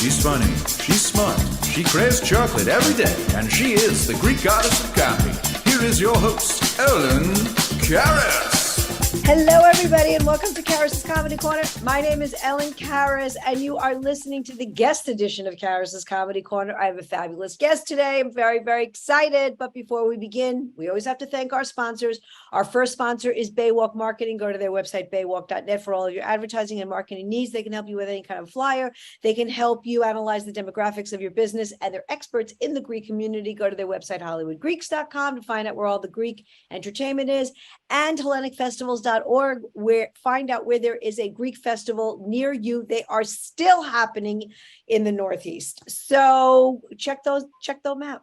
she's funny, she's smart, she craves chocolate every day, and she is the Greek goddess of comedy. Here is your host, Ellen Karis. Hello, everybody, and welcome to Karis's Comedy Corner. My name is Ellen Karis, and you are listening to the guest edition of Karis's Comedy Corner. I have a fabulous guest today. I'm very, very excited. But before we begin, we always have to thank our sponsors. Our first sponsor is Baywalk Marketing. Go to their website, baywalk.net, for all of your advertising and marketing needs. They can help you with any kind of flyer. They can help you analyze the demographics of your business, and they're experts in the Greek community. Go to their website, hollywoodgreeks.com, to find out where all the Greek entertainment is, and HellenicFestivals.org, where find out where there is a Greek festival near you. They are still happening in the Northeast. So check them out.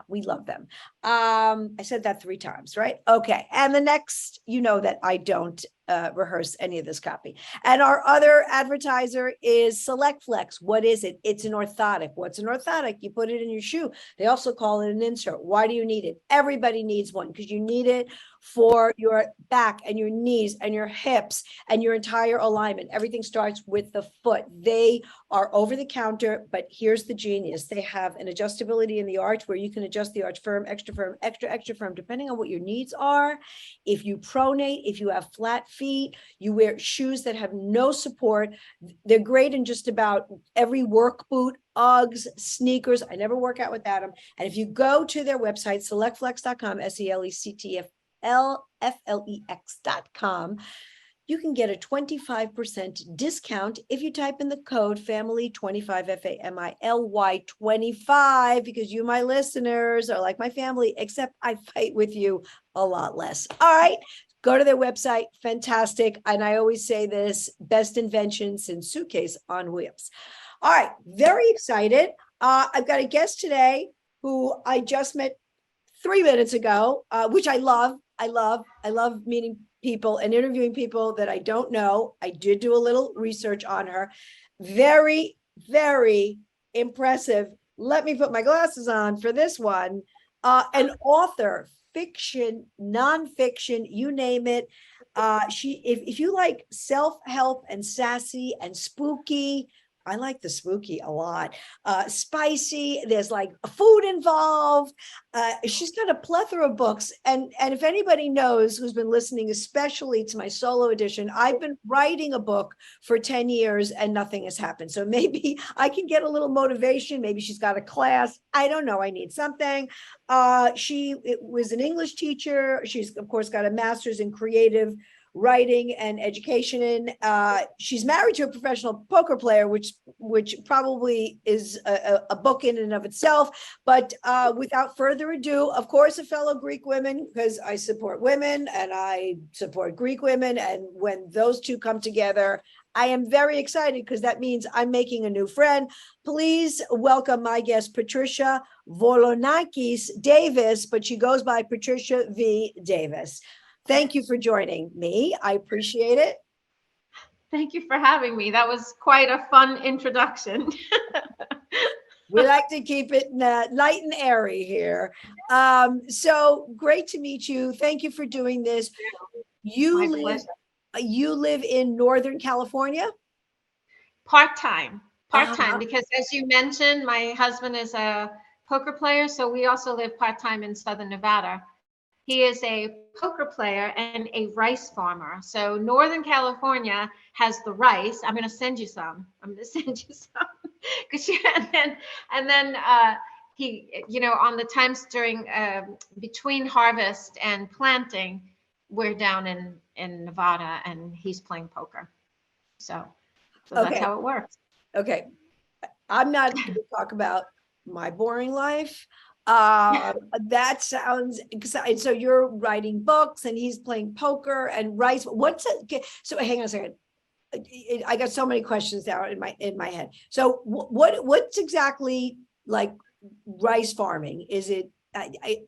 We love them. I said that 3 times, right? Okay. And the next, you know that I don't rehearse any of this copy. And our other advertiser is Select Flex. What is it? It's an orthotic. What's an orthotic? You put it in your shoe. They also call it an insert. Why do you need it? Everybody needs one, because you need it for your back and your knees and your hips and your entire alignment. Everything starts with the foot. They are over the counter, but here's the genius. They have an adjustability in the arch where you can adjust the arch firm, extra firm, depending on what your needs are. If you pronate, if you have flat feet, you wear shoes that have no support. They're great in just about every work boot, Uggs, sneakers. I never work out without them. And if you go to their website, selectflex.com, SELECTFLEX.com, you can get a 25% discount if you type in the code family25, FAMILY 25, because you, my listeners, are like my family, except I fight with you a lot less. All right. Go to their website. Fantastic. And I always say this, best invention since suitcase on wheels. All right. Very excited. I've got a guest today who I just met 3 minutes ago, which I love. I love meeting people and interviewing people that I don't know. I did do a little research on her. Very, very impressive. Let me put my glasses on for this one. An author, fiction, nonfiction, you name it. If you like self-help and sassy and spooky, I like the spooky a lot. Spicy, there's like food involved. She's got a plethora of books. And if anybody knows who's been listening, especially to my solo edition, I've been writing a book for 10 years and nothing has happened. So maybe I can get a little motivation. Maybe she's got a class. I don't know. I need something. She was an English teacher. She's, of course, got a master's in creative writing and education. She's married to a professional poker player, which probably is a book in and of itself. But without further ado, of course, a fellow Greek woman, because I support women and I support Greek women. And when those two come together, I am very excited, because that means I'm making a new friend. Please welcome my guest, Patricia Volonakis Davis, but she goes by Patricia V. Davis. Thank you for joining me. I appreciate it. Thank you for having me. That was quite a fun introduction. We like to keep it light and airy here. So great to meet you. Thank you for doing this. You live in Northern California? Part-time, because as you mentioned, my husband is a poker player, so we also live part-time in Southern Nevada. He is a poker player and a rice farmer. So Northern California has the rice. I'm going to send you some. Because and then he, on the times during between harvest and planting, we're down in Nevada and he's playing poker. So that's how it works. Okay. I'm not going to talk about my boring life. That sounds exciting. So you're writing books and he's playing poker and rice. So hang on a second. I got so many questions now in my head. So what's exactly like rice farming? Is it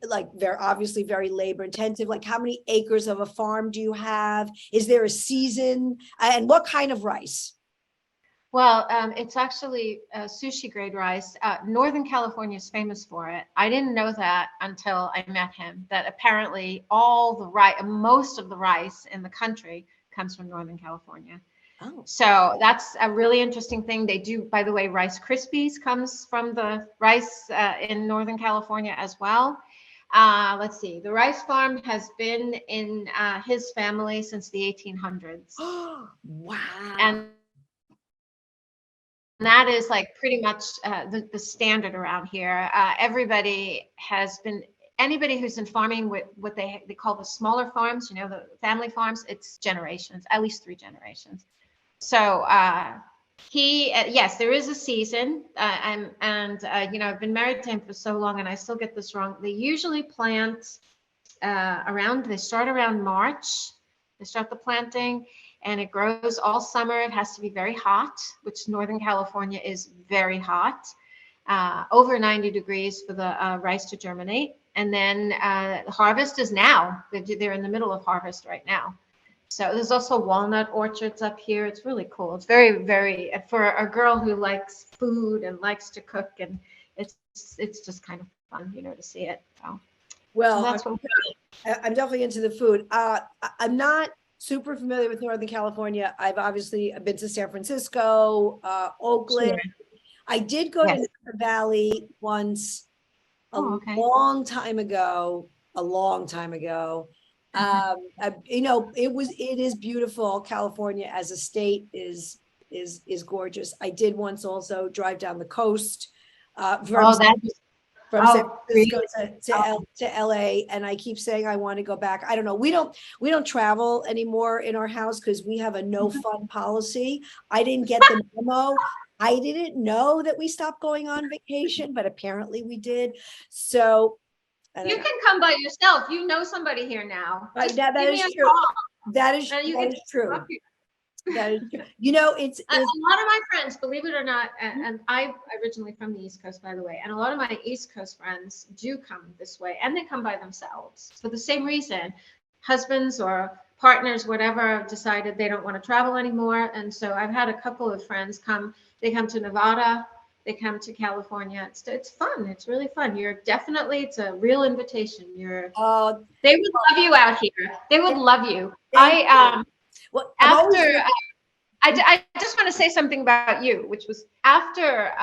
like they're obviously very labor intensive? Like how many acres of a farm do you have? Is there a season? And what kind of rice? Well, it's actually sushi grade rice. Northern California is famous for it. I didn't know that until I met him, that apparently most of the rice in the country comes from Northern California. Oh, So that's a really interesting thing. They do, by the way, Rice Krispies comes from the rice in Northern California as well. Let's see, the rice farm has been in his family since the 1800s. wow. And that is like pretty much the standard around here. Everybody has been, anybody who's in farming with what they call the smaller farms, you know, the family farms, it's generations, at least 3 generations. So yes, there is a season, you know, I've been married to him for so long, and I still get this wrong. They usually plant they start around March. They start the planting, and it grows all summer. It has to be very hot, which Northern California is very hot, over 90 degrees for the rice to germinate. And then harvest is now. They're in the middle of harvest right now. So there's also walnut orchards up here. It's really cool. It's very, very, for a girl who likes food and likes to cook, and it's just kind of fun, you know, to see it. So, Well, that's I'm definitely into the food. I'm not super familiar with Northern California. I've obviously been to San Francisco, Oakland. Sure. I did go to Yes. Napa Valley once okay. long time ago, a long time ago. You know, it is beautiful. California as a state is gorgeous. I did once also drive down the coast from San Francisco to LA, and I keep saying I want to go back. I don't know. We don't travel anymore in our house because we have a no fun policy. I didn't get the memo. I didn't know that we stopped going on vacation, but apparently we did. So you can come by yourself. You know somebody here now. That is true. That is true. That is true. You know, it's a lot of my friends, believe it or not, and I'm originally from the East Coast, by the way, and a lot of my East Coast friends do come this way, and they come by themselves for the same reason. Husbands or partners, whatever, decided they don't want to travel anymore. And so I've had a couple of friends come. They come to Nevada. They come to California. It's fun. It's really fun. It's a real invitation. They would love you out here. They would love you. Well, I just want to say something about you, which was after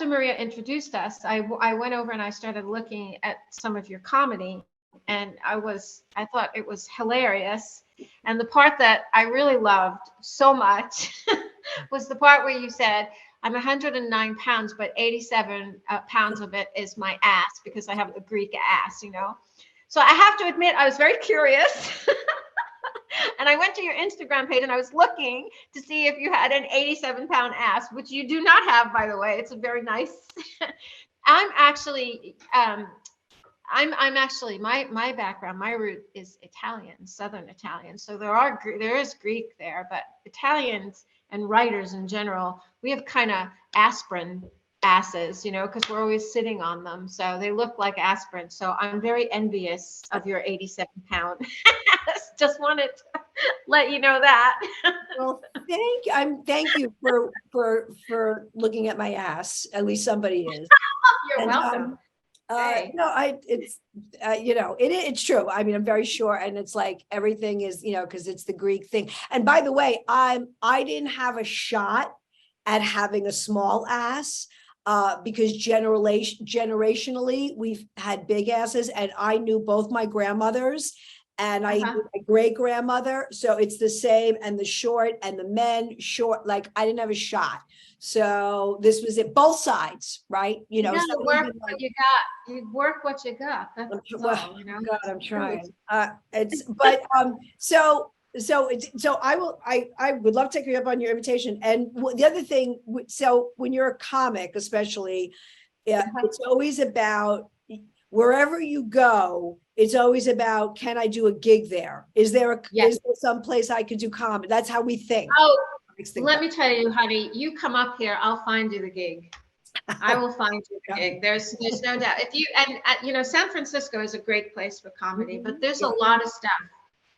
Maria introduced us, I went over and I started looking at some of your comedy, and I thought it was hilarious. And the part that I really loved so much was the part where you said, I'm 109 pounds, but 87 pounds of it is my ass, because I have a Greek ass, you know? So I have to admit, I was very curious. And I went to your Instagram page and I was looking to see if you had an 87-pound ass, which you do not have, by the way. It's a very nice. I'm actually, my background, my root is Italian, Southern Italian. So there is Greek there, but Italians and writers in general, we have kind of aspirin asses, you know, because we're always sitting on them. So they look like aspirin. So I'm very envious of your 87-pound ass. Just wanted to let you know that. Well, thank you for looking at my ass. At least somebody is. You're welcome. Hey. No, it's you know, it's true. I mean, I'm very sure. And it's like, everything is, you know, because it's the Greek thing. And by the way, I didn't have a shot at having a small ass, because generationally we've had big asses, and I knew both my grandmothers, and I knew my great grandmother. So it's the same, and the short and the men short, like I didn't have a shot. So this was it, both sides, right? You know, you work what you got. You work what you got. That's all, you know. God, I'm trying. So I would love to take you up on your invitation. And the other thing, so when you're a comic, especially, it's always about, wherever you go, it's always about, can I do a gig there? Is there some place I could do comedy? That's how we think. Oh, let me tell you, honey, you come up here, I'll find you the gig. I will find you the gig. There's no doubt. If you, and you know, San Francisco is a great place for comedy, but there's a lot of stuff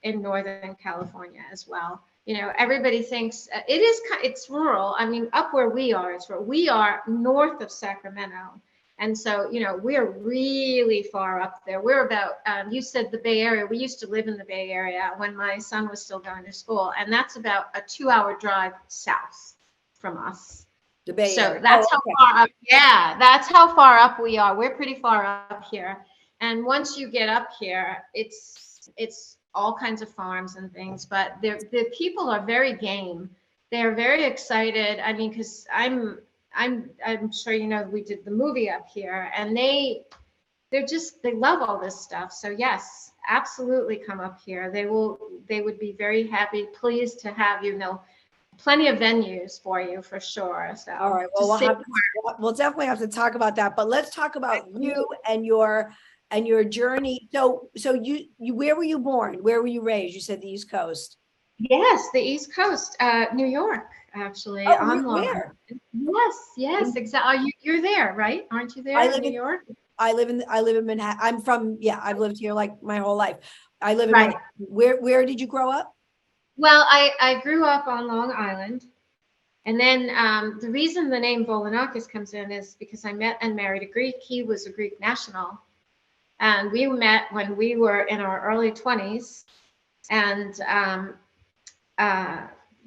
in Northern California as well. You know, everybody thinks it's rural. I mean, up where we are, it's rural. We are north of Sacramento, And so, you know, we're really far up there. We're about, you said the Bay Area. We used to live in the Bay Area when my son was still going to school. And that's about a 2-hour drive south from us. The Bay So Area. that's Oh, how okay. far up. Yeah, that's how far up we are. We're pretty far up here. And once you get up here, it's all kinds of farms and things, but the people are very game. They're very excited. I mean, because I'm sure you know we did the movie up here, and they love all this stuff. So yes, absolutely come up here. They would be very happy, pleased to have you. Know plenty of venues for you for sure. So All right. Well, we'll definitely have to talk about that. But let's talk about you and your journey. So you where were you born? Where were you raised? You said the East Coast. Yes, the East Coast, New York, actually. Oh, on Long where? Island. Yes, exactly. You're there, right? Aren't you there in New York? I live in Manhattan. I've lived here like my whole life. I live in Right. Manhattan. Where did you grow up? Well, I grew up on Long Island. And then the reason the name Volanakis comes in is because I met and married a Greek. He was a Greek national. And we met when we were in our early 20s. And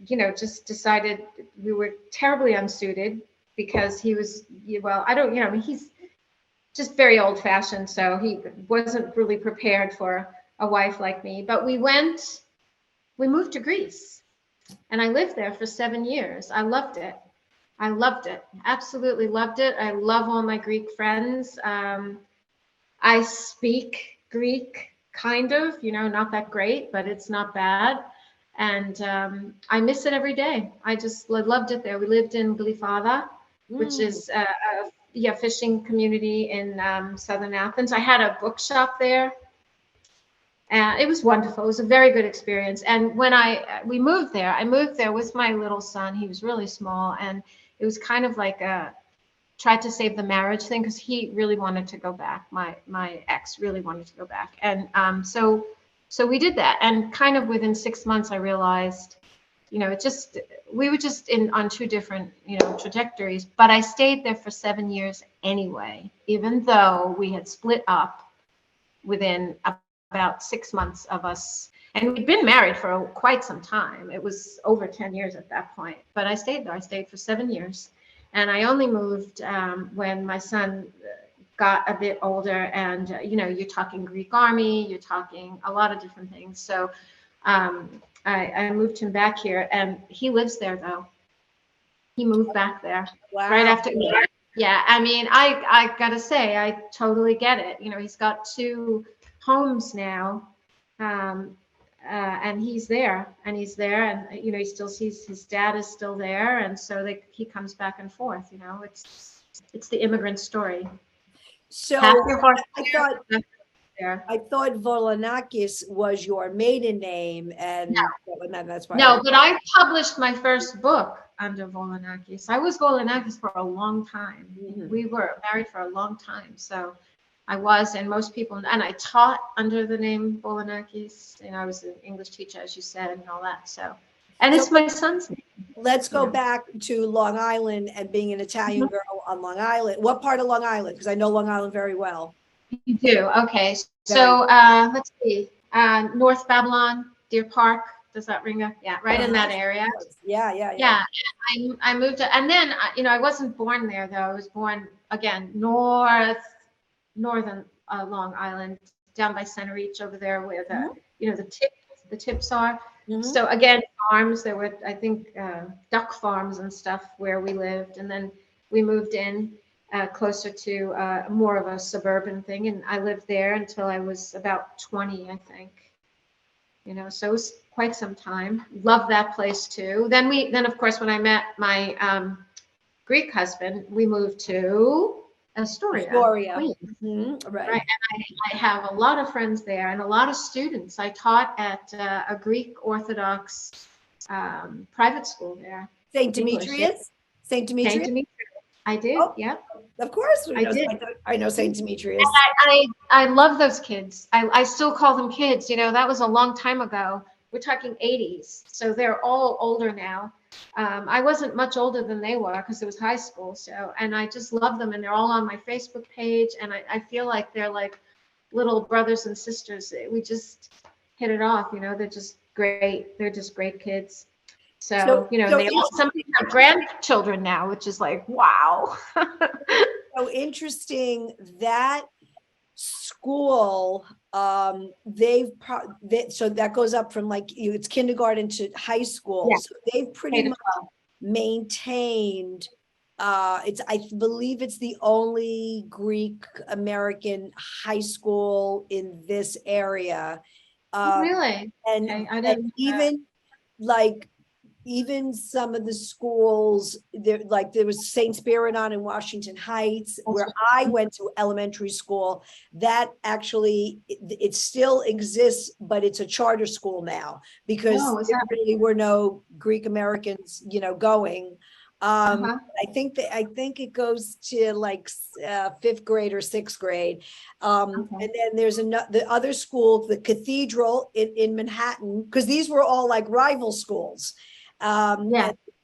you know, just decided we were terribly unsuited because he was, well, I don't, you know, I mean, he's just very old fashioned. So he wasn't really prepared for a wife like me. But we moved to Greece and I lived there for 7 years. I loved it. Absolutely loved it. I love all my Greek friends. I speak Greek, kind of, you know, not that great, but it's not bad. And I miss it every day. I just loved it there. We lived in Glyfada, which is a fishing community in southern Athens. I had a bookshop there. And it was wonderful. It was a very good experience. And when I moved there with my little son. He was really small. And it was kind of like tried to save the marriage thing because he really wanted to go back. My ex really wanted to go back. And so we did that, and kind of within 6 months, I realized, you know, we were just on two different, you know, trajectories. But I stayed there for 7 years anyway, even though we had split up within about 6 months of us, and we'd been married for quite some time. It was over 10 years at that point. But I stayed there. I stayed for 7 years, and I only moved when my son got a bit older, and you know, you're talking Greek army, you're talking a lot of different things. So I moved him back here, and he lives there though. He moved back there. Wow. Right after. Yeah, I mean, I gotta say, I totally get it. You know, he's got 2 homes now, and he's there, and you know, he still sees his dad is still there, and so he comes back and forth. You know, it's the immigrant story. So I thought Volanakis was your maiden name, and that's why. No, but I published my first book under Volanakis. I was Volanakis for a long time. Mm-hmm. We were married for a long time, so I was, and most people, and I taught under the name Volanakis. And I was an English teacher, as you said, and all that. So, and it's my son's name. Let's go back to Long Island and being an Italian girl on Long Island. What part of Long Island? Because I know Long Island very well. You do? Okay. So let's see. North Babylon, Deer Park. Does that ring a? Yeah, right in that area. Yeah. I moved to, and then, you know, I wasn't born there though. I was born again, northern Long Island, down by Center Reach over there where you know, the tips are. Mm-hmm. So again, farms, there were, I think, duck farms and stuff where we lived. And then we moved in closer to more of a suburban thing. And I lived there until I was about 20, I think. You know, so it was quite some time. Love that place too. Then of course, when I met my Greek husband, we moved to Astoria. Mm-hmm. Right. And I have a lot of friends there and a lot of students. I taught at a Greek Orthodox private school there. St. Demetrius? St. Demetrius? I did, yeah. Of course. I know St. Demetrius. And I love those kids. I still call them kids. You know, that was a long time ago. We're talking 80s. So they're all older now. I wasn't much older than they were because it was high school. So, and I just love them, and they're all on my Facebook page, and I feel like they're like little brothers and sisters. We just hit it off, you know. They're just great. They're just great kids. So, you know, so they all, some of them have grandchildren now, which is like, wow. so interesting that school, so that goes up from like it's kindergarten to high school. Yeah. So they've pretty much maintained, I believe it's the only Greek American high school in this area. Really? And, Okay, I and didn't know even like even some of the schools there, like there was St. Spiridon in Washington Heights, where I went to elementary school, that actually it still exists, but it's a charter school now because there really were no Greek Americans, you know, going. I think it goes to like 5th grade or 6th grade. And then there's the other school, the Cathedral in Manhattan, because these were all like rival schools.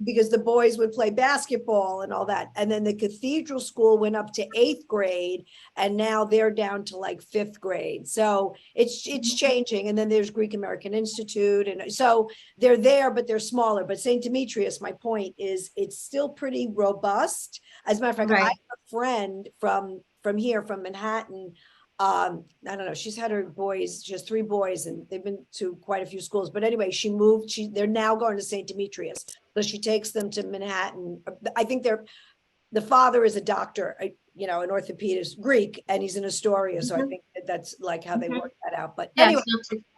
Because the boys would play basketball and all that. And then the Cathedral school went up to 8th grade, and now they're down to like 5th grade. So it's changing. And then there's Greek American Institute. And so they're there, but they're smaller. But St. Demetrius, my point is, it's still pretty robust. As a matter of fact, I have a friend from here, from Manhattan. I don't know, she's had her boys, she has 3 boys, and they've been to quite a few schools. But anyway, she moved, they're now going to St. Demetrius. So she takes them to Manhattan. I think the father is a doctor, you know, an orthopedist, Greek, and he's an Astoria. So I think that's like how they work that out. But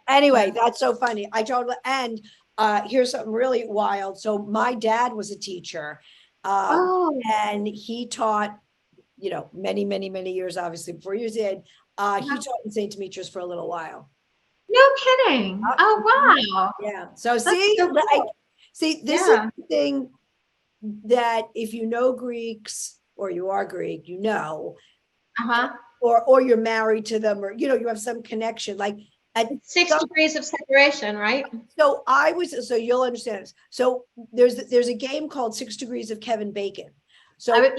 anyway, that's so funny. And here's something really wild. So my dad was a teacher, and he taught, you know, many, many, many years, obviously, before you did. He taught in St. Demetrius for a little while. No kidding. Oh, wow. Yeah. So see, so cool. This is the thing that if you know Greeks, or you are Greek, you know, or you're married to them, or, you know, you have some connection, like at 6 degrees of separation, right? So so you'll understand this. So there's a game called 6 Degrees of Kevin Bacon. So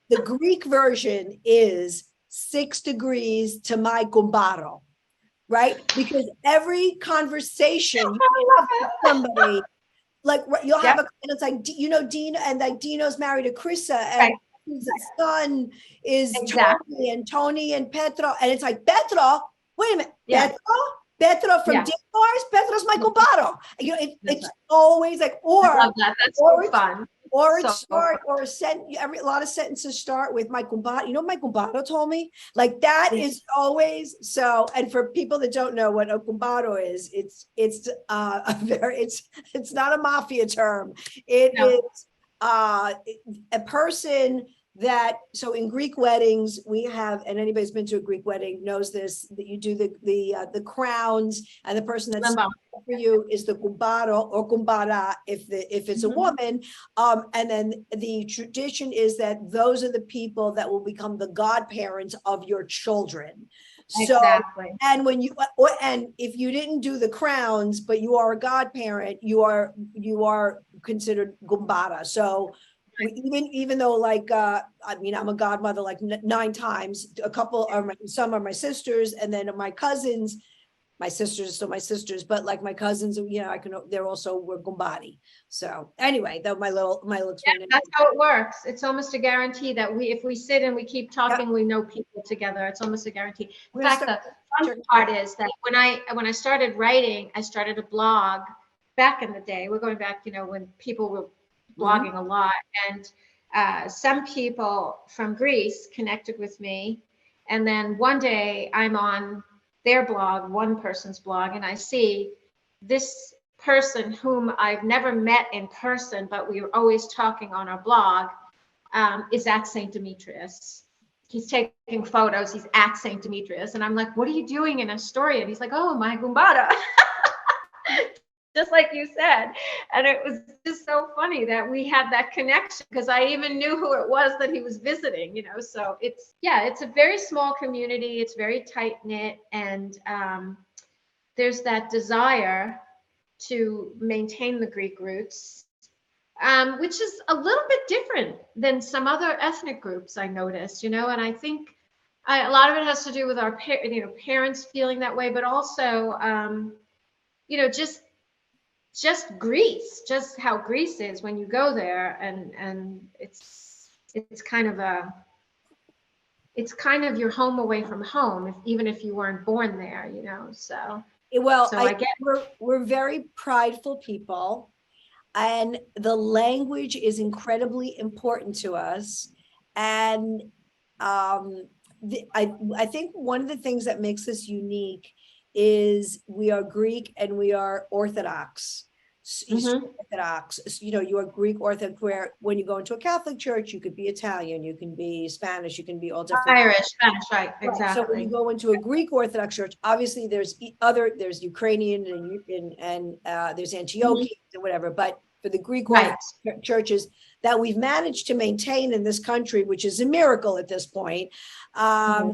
the Greek version is 6 degrees to my kumbaro, right? Because every conversation you have with somebody, like you'll have and it's like, you know, Dino, and like Dino's married to Krissa, and his son is Tony and Petro, and it's like, Petro, wait a minute, Petro from Dick Bars, Petro's my kumbaro. You know, it's always like, I love that. That's so fun. Or it's a lot of sentences start with my kumbaro. You know what my kumbaro told me? Like that is always so. And for people that don't know what a kumbaro is, it's not a mafia term. It is a person that, so in Greek weddings we have, and anybody's been to a Greek wedding knows this, that you do the crowns, and the person that's for you is the kumbaro or kumbara if it's a woman, and then the tradition is that those are the people that will become the godparents of your children. So, and when and if you didn't do the crowns, but you are a godparent, you are considered gumbara. So even though, like, I mean, I'm a godmother like 9 times, some are my sisters, and then my cousins, my sisters, so my sisters, but like my cousins, you know, they're also were gumbari. So anyway, that my little that's how it works. It's almost a guarantee that if we sit and we keep talking, we know people together. It's almost a guarantee. In fact, the fun part is that when I started writing, I started a blog back in the day. We're going back, you know, when people were blogging a lot, and some people from Greece connected with me, and then one day I'm on their blog, one person's blog, and I see this person whom I've never met in person, but we were always talking on our blog, is at St. Demetrius. He's taking photos, he's at St. Demetrius, and I'm like, what are you doing in Astoria? And he's like, oh, my gumbara. Just like you said. And it was just so funny that we had that connection, because I even knew who it was that he was visiting, you know. So it's a very small community. It's very tight knit, and there's that desire to maintain the Greek roots. which is a little bit different than some other ethnic groups I noticed, and I think a lot of it has to do with our parents feeling that way, but also, just Greece, just how Greece is when you go there, and it's kind of your home away from home, even if you weren't born there, so. Well, So I get we're very prideful people, and the language is incredibly important to us. And I think one of the things that makes us unique is we are Greek and we are Orthodox. Eastern Orthodox, you are Greek Orthodox, where when you go into a Catholic church, you could be Italian, you can be Spanish, you can be all different. Irish, Spanish, right, exactly. So when you go into a Greek Orthodox church, obviously there's Ukrainian and there's Antiochian and whatever, but for the Greek Orthodox churches that we've managed to maintain in this country, which is a miracle at this point, so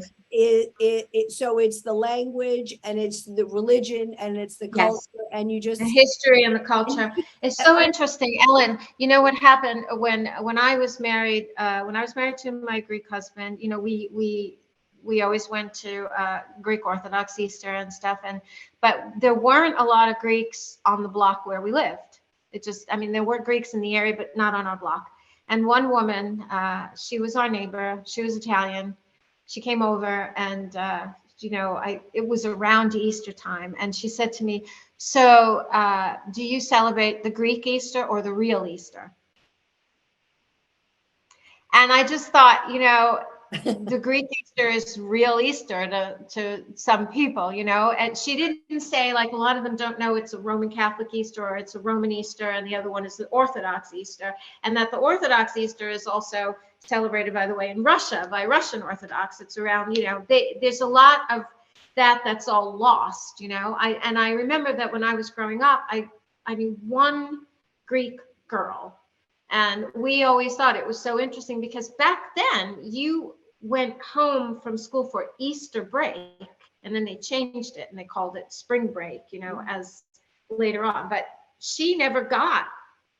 it's the language and it's the religion and it's the culture, and you just the history and the culture. It's so interesting, Ellen. You know what happened when I was married? When I was married to my Greek husband, we always went to Greek Orthodox Easter and stuff, but there weren't a lot of Greeks on the block where we lived. There were Greeks in the area, but not on our block. And one woman, she was our neighbor. She was Italian. She came over, and it was around Easter time, and she said to me, "So, do you celebrate the Greek Easter or the real Easter?" And I just thought, the Greek Easter is real Easter to some people, and she didn't say, like a lot of them don't know, it's a Roman Catholic Easter or it's a Roman Easter, and the other one is the Orthodox Easter, and that the Orthodox Easter is also celebrated, by the way, in Russia by Russian Orthodox. It's around, there's a lot of that's all lost, I remember that when I was growing up, I knew one Greek girl. And we always thought it was so interesting because back then you went home from school for Easter break, and then they changed it and they called it spring break, as later on. But she never got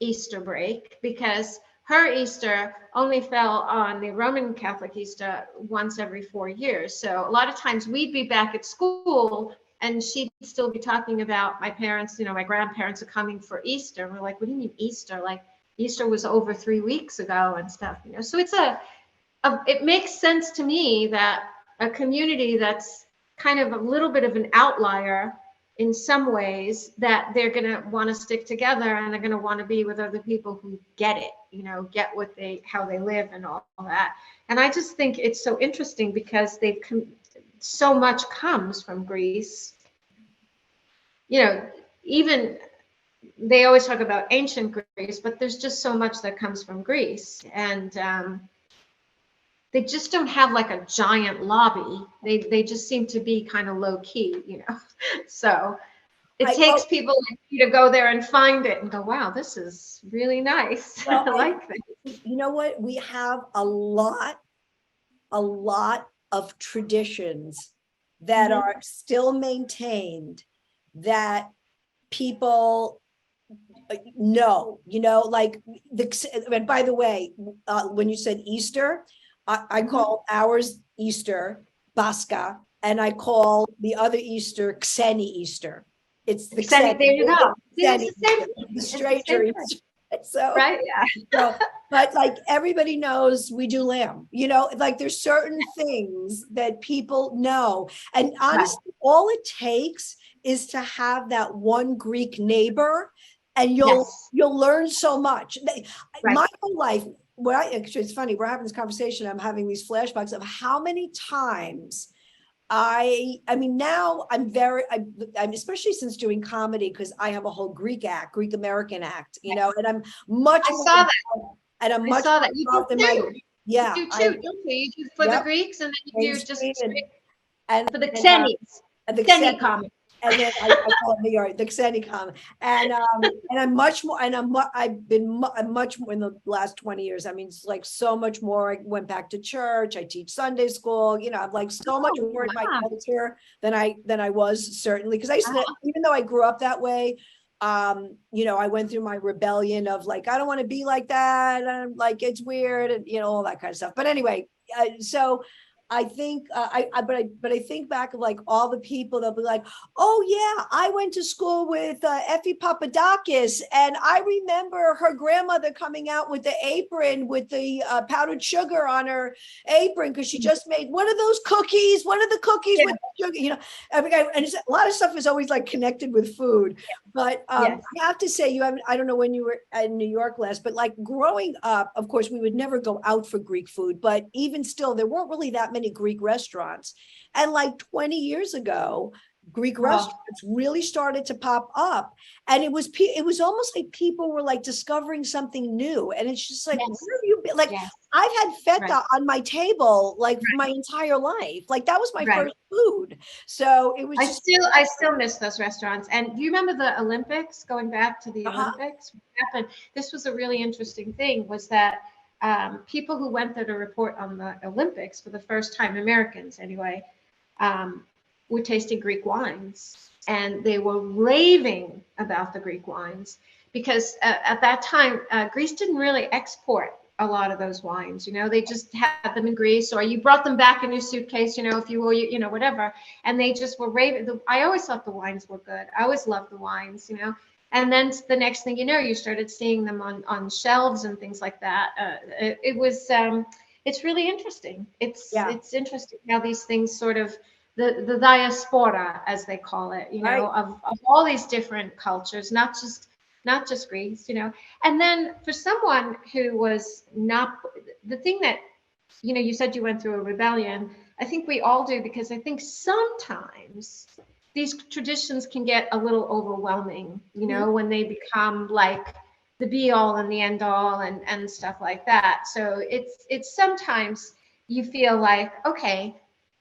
Easter break because her Easter only fell on the Roman Catholic Easter once every 4 years. So a lot of times we'd be back at school and she'd still be talking about my parents, my grandparents are coming for Easter. And we're like, what do you mean Easter? Like, Easter was over 3 weeks ago and stuff, So it's it makes sense to me that a community that's kind of a little bit of an outlier in some ways, that they're going to want to stick together and they're going to want to be with other people who get it, get how they live and all that. And I just think it's so interesting because so much comes from Greece. Even they always talk about ancient Greece, but there's just so much that comes from Greece, and they just don't have like a giant lobby. They just seem to be kind of low key, So it takes people like you to go there and find it and go, wow, this is really nice. Well, I like this. You know what? We have a lot of traditions that are still maintained that people know, like and by the way, when you said Easter, I call ours Easter, Basca, and I call the other Easter Xeni Easter. It's the Xeni, there you go. The stranger Easter. So, right, yeah. So, but like everybody knows we do lamb, like there's certain things that people know. And honestly, all it takes is to have that one Greek neighbor, and you'll learn so much. My whole life, actually, it's funny, we're having this conversation, I'm having these flashbacks of how many times now I'm especially since doing comedy, because I have a whole Greek American act, and I'm much I saw that. And I'm I much saw that. You do too. Yeah. You do too, don't you? You do for the Greeks, and then you do just and for the Xenis. The Xeni comic. And then I call it New York, the Xeni comic. And I'm much more, and I've been much more in the last 20 years. It's like so much more. I went back to church. I teach Sunday school. I'm like so much more in my culture than I was, certainly. Because I used to, even though I grew up that way, I went through my rebellion of like, I don't want to be like that. And like, it's weird and, all that kind of stuff. But anyway, so I think, but I think back of like all the people that'll be like, oh yeah, I went to school with Effie Papadakis, and I remember her grandmother coming out with the apron with the powdered sugar on her apron because she just made one of those cookies. What are the cookies with sugar? And a lot of stuff is always like connected with food. But I have to say, I don't know when you were in New York last, but like growing up, of course, we would never go out for Greek food, but even still, there weren't really that many Greek restaurants. And like 20 years ago, Greek restaurants really started to pop up. And it was almost like people were like discovering something new. And it's just like, where have you been? Like, I've had feta on my table like my entire life. Like that was my first food. So it was I still miss those restaurants. And do you remember the Olympics, going back to the Olympics? What happened? This was a really interesting thing, was that people who went there to report on the Olympics for the first time, Americans anyway, were tasting Greek wines, and they were raving about the Greek wines because at that time, Greece didn't really export a lot of those wines. They just had them in Greece, or you brought them back in your suitcase, if you will, whatever. And they just were raving. I always thought the wines were good. I always loved the wines, And then the next thing you know, you started seeing them on shelves and things like that. It's really interesting. It's interesting how these things sort of, the diaspora, as they call it, of all these different cultures, not just Greece, And then for someone who was not, the thing that, you said you went through a rebellion. I think we all do, because I think sometimes these traditions can get a little overwhelming, when they become like the be all and the end all and stuff like that. So it's sometimes you feel like, okay,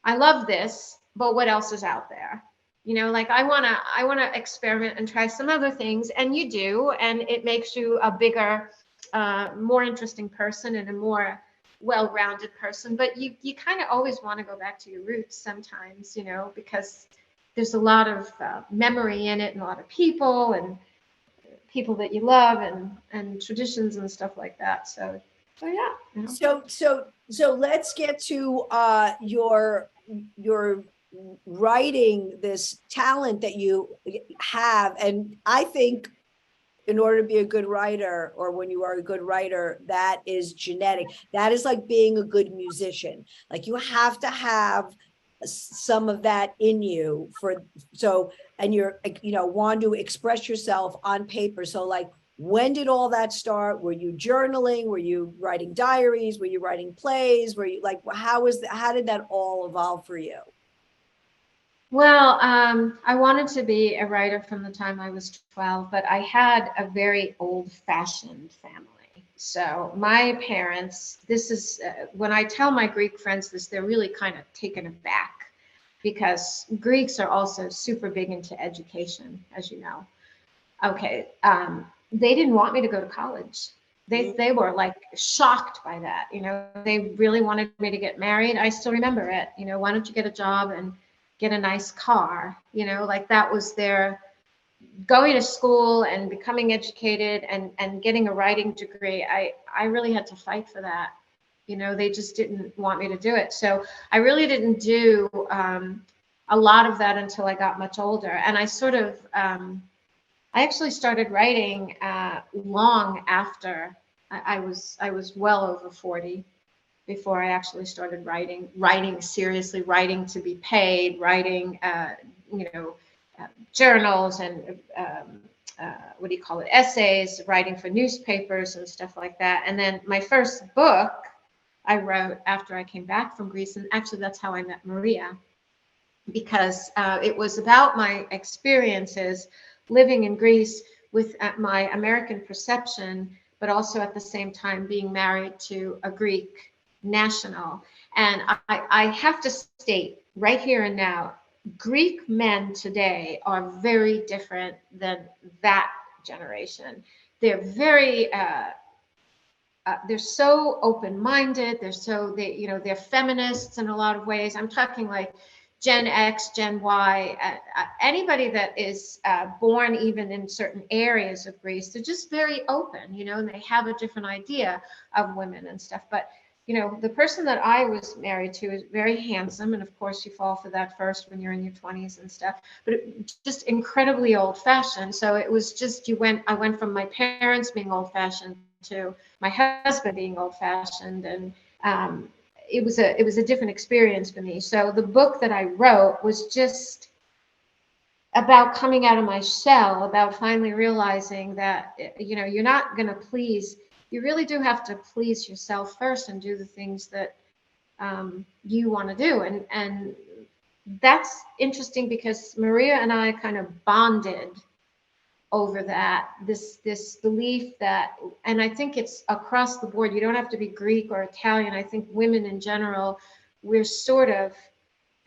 I love this, but what else is out there? Like I want to experiment and try some other things, and you do, and it makes you a bigger, more interesting person and a more well-rounded person. But you kind of always want to go back to your roots sometimes, because there's a lot of memory in it, and a lot of people that you love, and traditions and stuff like that. So yeah. So let's get to your writing, this talent that you have. And I think in order to be a good writer, or when you are a good writer, that is genetic. That is like being a good musician. Like you have to have some of that in you and you're, want to express yourself on paper. So like, when did all that start? Were you journaling? Were you writing diaries? Were you writing plays? Were you like, how did that all evolve for you? Well, I wanted to be a writer from the time I was 12, but I had a very old-fashioned family. So my parents, this is, when I tell my Greek friends this, they're really kind of taken aback, because Greeks are also super big into education, as you know. Okay, they didn't want me to go to college. They were like shocked by that. They really wanted me to get married. I still remember it. Why don't you get a job and get a nice car? Like that was their going to school and becoming educated and getting a writing degree. I really had to fight for that. They just didn't want me to do it. So I really didn't do a lot of that until I got much older. And I sort of, I actually started writing long after I was well over 40 before I actually started writing seriously, writing to be paid, writing, journals and essays, writing for newspapers and stuff like that. And then my first book I wrote after I came back from Greece, and actually that's how I met Maria, because it was about my experiences living in Greece with my American perception, but also at the same time being married to a Greek national. And I have to state right here and now, Greek men today are very different than that generation. They're very, they're so open-minded. They're feminists in a lot of ways. I'm talking like Gen X, Gen Y, anybody that is born even in certain areas of Greece, they're just very open, you know, and they have a different idea of women and stuff. But, you know, the person that I was married to is very handsome. And of course, you fall for that first when you're in your 20s and stuff, but just incredibly old fashioned. So it was just, I went from my parents being old fashioned to my husband being old fashioned. And it was a different experience for me. So the book that I wrote was just about coming out of my shell, about finally realizing that, you know, you're not going to please, you really do have to please yourself first and do the things that you want to do. And that's interesting because Maria and I kind of bonded over that, this belief that, and I think it's across the board, you don't have to be Greek or Italian. I think women in general, we're sort of,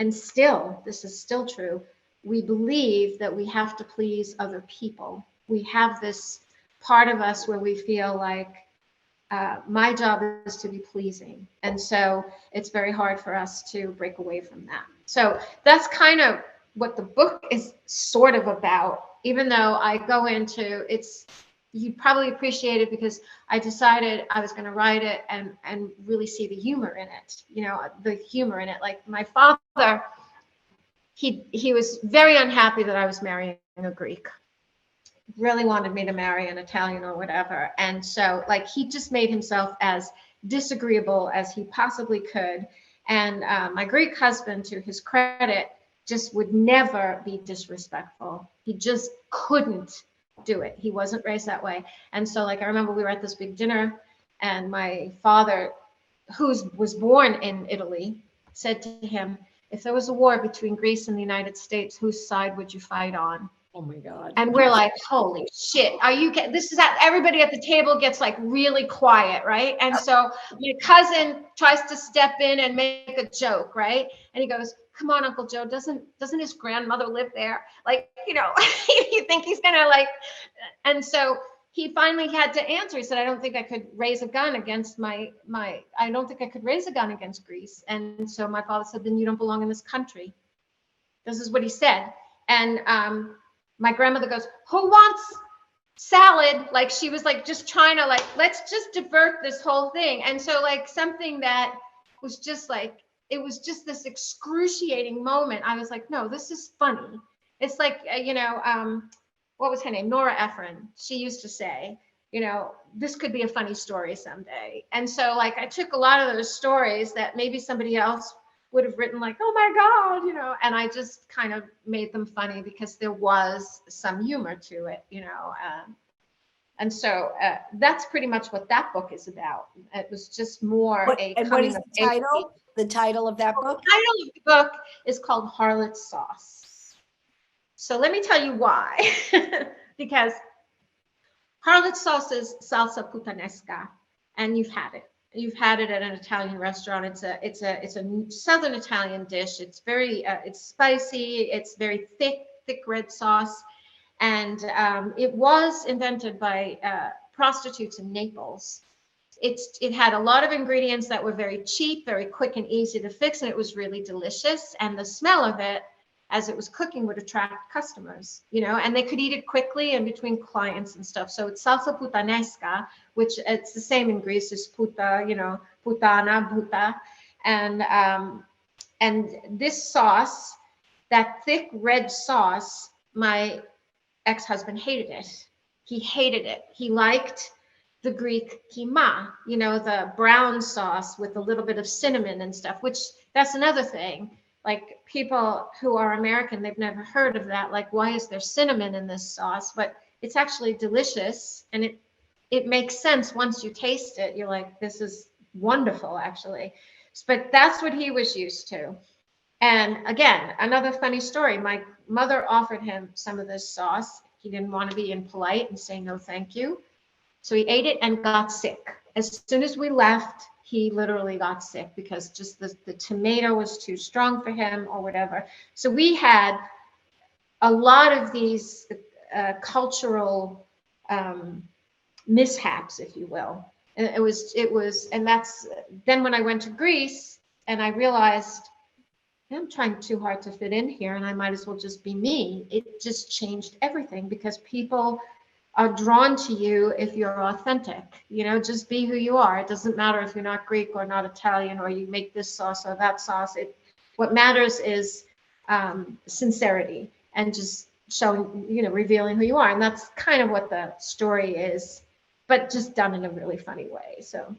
and still, this is still true, we believe that we have to please other people. We have this part of us where we feel like my job is to be pleasing. And so it's very hard for us to break away from that. So that's kind of what the book is sort of about, even though I go into it's, you probably appreciate it because I decided I was going to write it and really see the humor in it, you know, the humor in it. Like my father, he was very unhappy that I was marrying a Greek, really wanted me to marry an Italian or whatever. And so like, he just made himself as disagreeable as he possibly could. And my Greek husband, to his credit, just would never be disrespectful. He just couldn't do it. He wasn't raised that way. And so like, I remember we were at this big dinner and my father, who was born in Italy, said to him, if there was a war between Greece and the United States, whose side would you fight on? Oh my God. And we're like, holy shit, this is that everybody at the table gets like really quiet, right? And so my cousin tries to step in and make a joke, right? And he goes, come on, Uncle Joe, doesn't his grandmother live there? Like, you know, you think he's gonna like, and so he finally had to answer. He said, I don't think I could raise a gun against I don't think I could raise a gun against Greece. And so my father said, then you don't belong in this country. This is what he said. And my grandmother goes, who wants salad? Like she was like, just trying to like, let's just divert this whole thing. And so like something that was just like, it was just this excruciating moment. I was like, no, this is funny. It's like, you know, what was her name? Nora Ephron. She used to say, you know, this could be a funny story someday. And so like, I took a lot of those stories that maybe somebody else would have written like, oh my God, you know, and I just kind of made them funny because there was some humor to it, you know. And so that's pretty much what that book is about. It was just more and what is the title? The title of that book? The title of the book is called Harlot Sauce. So let me tell you why. Because Harlot Sauce is Salsa Putanesca, and you've had it. You've had it at an Italian restaurant. It's a Southern Italian dish. It's very it's spicy. It's very thick red sauce, and it was invented by prostitutes in Naples. It had a lot of ingredients that were very cheap, very quick and easy to fix, and it was really delicious. And the smell of it, as it was cooking, would attract customers, you know, and they could eat it quickly and between clients and stuff. So it's Salsa Putanesca, which it's the same in Greece as puta, you know, putana, puta. And this sauce, that thick red sauce, my ex-husband hated it. He hated it. He liked the Greek kima, you know, the brown sauce with a little bit of cinnamon and stuff, which that's another thing. Like people who are American, they've never heard of that. Like, why is there cinnamon in this sauce? But it's actually delicious. And it makes sense once you taste it. You're like, this is wonderful, actually. But that's what he was used to. And again, another funny story. My mother offered him some of this sauce. He didn't want to be impolite and say no, thank you. So he ate it and got sick. As soon as we left, he literally got sick because just the tomato was too strong for him or whatever. So we had a lot of these cultural mishaps, if you will. And it was, and that's, then when I went to Greece and I realized I'm trying too hard to fit in here and I might as well just be me. It just changed everything because people are drawn to you if you're authentic. Just be who you are. It doesn't matter if you're not Greek or not Italian or you make this sauce or that sauce. What matters is sincerity and just showing, revealing who you are. And that's kind of what the story is, but just done in a really funny way. So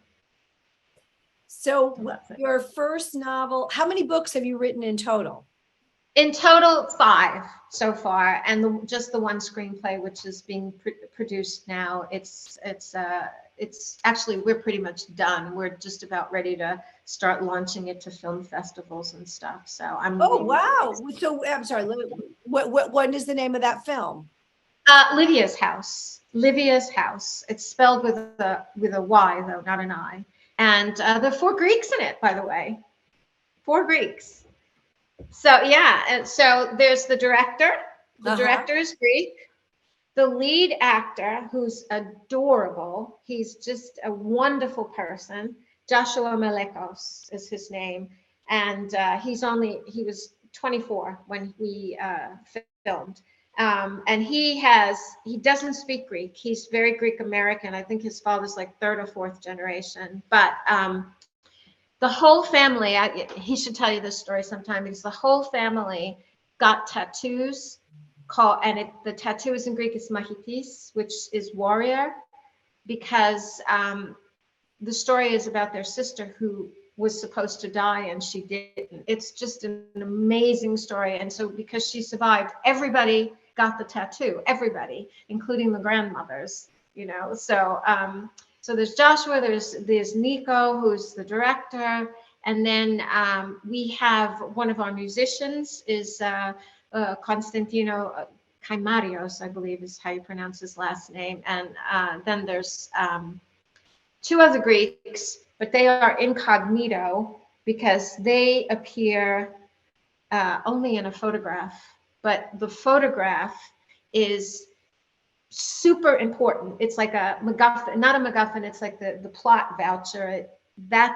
your first novel, how many books have you written in total? In total, 5 so far, and just the one screenplay, which is being produced now. It's actually, we're pretty much done. We're just about ready to start launching it to film festivals and stuff. So I'm. Oh wow! So I'm sorry. What is the name of that film? Livia's House. Livia's House. It's spelled with a Y though, not an I. And there are 4 Greeks in it, by the way. 4 Greeks. So yeah, and so there's the director. The director is Greek. The lead actor, who's adorable, he's just a wonderful person. Joshua Malekos is his name, and he was 24 when we filmed. And he doesn't speak Greek. He's very Greek American. I think his father's like 3rd or 4th generation, but the whole family, he should tell you this story sometime, because the whole family got tattoos the tattoo is in Greek, it's machitis, which is warrior, because the story is about their sister who was supposed to die and she didn't. It's just an amazing story. And so because she survived, everybody got the tattoo, everybody, including the grandmothers, So there's Joshua, there's Nico, who's the director, and then we have one of our musicians is Constantino Kaimarios, I believe is how you pronounce his last name, and then there's 2 other Greeks, but they are incognito because they appear only in a photograph, but the photograph is super important. It's like a MacGuffin, not a MacGuffin. It's like the plot voucher. That